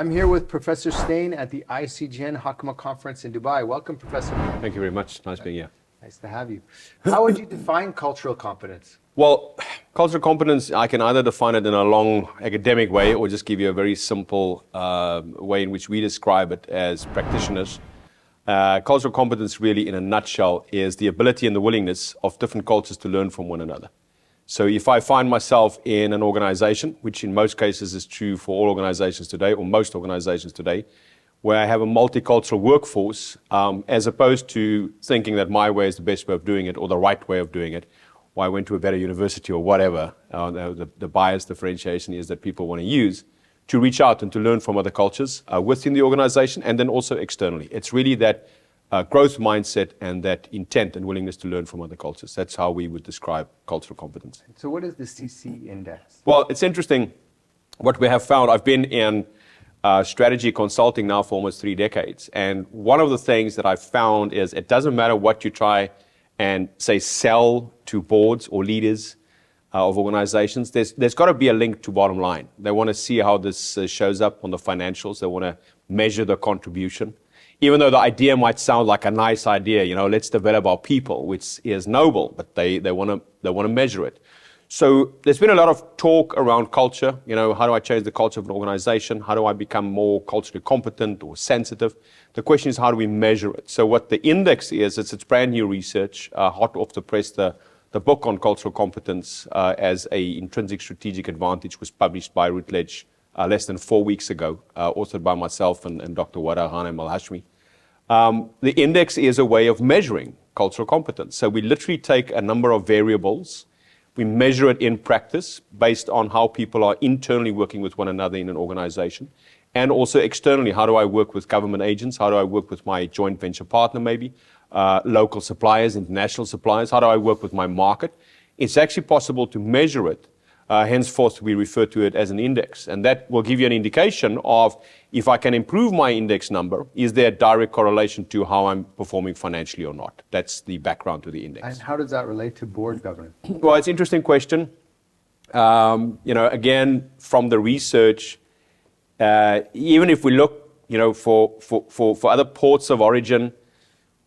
I'm here with Professor Steyn at the ICGN Hakama Conference in Dubai. Welcome, Professor. Thank you very much. Nice being here. Nice to have you. How would you define cultural competence? Well, cultural competence, I can either define it in a long academic way or just give you a very simple way in which we describe it as practitioners. Cultural competence really, in a nutshell, is the ability and the willingness of different cultures to learn from one another. So if I find myself in an organization, which in most cases is true for all organizations today, or most organizations today, where I have a multicultural workforce, as opposed to thinking that my way is the best way of doing it or the right way of doing it, or I went to a better university or whatever, the bias differentiation is that people want to use to reach out and to learn from other cultures within the organization and then also externally. It's really that growth mindset and that intent and willingness to learn from other cultures. That's how we would describe cultural competence. So what is the CC index? Well, it's interesting what we have found. I've been in strategy consulting now for almost 3 decades. And one of the things that I've found is it doesn't matter what you try and say sell to boards or leaders of organizations, there's got to be a link to bottom line. They want to see how this shows up on the financials. They want to measure the contribution. Even though the idea might sound like a nice idea, let's develop our people, which is noble, but they want to measure it. So there's been a lot of talk around culture. How do I change the culture of an organization? How do I become more culturally competent or sensitive? The question is, how do we measure it? So what the index is, it's brand new research, hot off the press. The book on cultural competence as an intrinsic strategic advantage was published by Routledge less than 4 weeks ago, authored by myself and Dr. Wada Hanem Al-Hashmi. The index is a way of measuring cultural competence. So we literally take a number of variables, we measure it in practice based on how people are internally working with one another in an organization, and also externally, how do I work with government agents, how do I work with my joint venture partner maybe, local suppliers, international suppliers, how do I work with my market. It's actually possible to measure it. Henceforth, we refer to it as an index. And that will give you an indication of if I can improve my index number, is there a direct correlation to how I'm performing financially or not? That's the background to the index. And how does that relate to board governance? Well, it's an interesting question. Again, from the research, even if we look, for other ports of origin,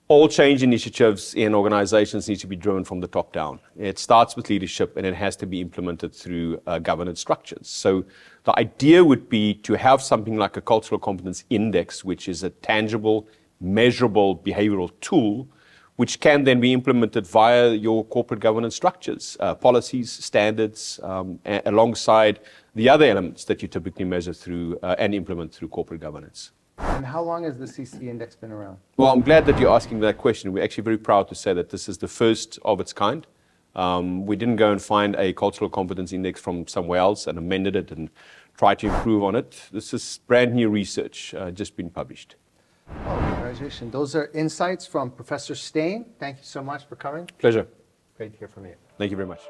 all change initiatives in organizations need to be driven from the top down. It starts with leadership and it has to be implemented through governance structures. So the idea would be to have something like a cultural competence index, which is a tangible, measurable behavioral tool, which can then be implemented via your corporate governance structures, policies, standards, alongside the other elements that you typically measure through and implement through corporate governance. And how long has the CC index been around? Well, I'm glad that you're asking that question. We're actually very proud to say that this is the first of its kind. We didn't go and find a cultural competence index from somewhere else and amended it and try to improve on it. This is brand new research, just been published. Oh, congratulations. Those are insights from Professor Steyn. Thank you so much for coming. Pleasure. Great to hear from you. Thank you very much.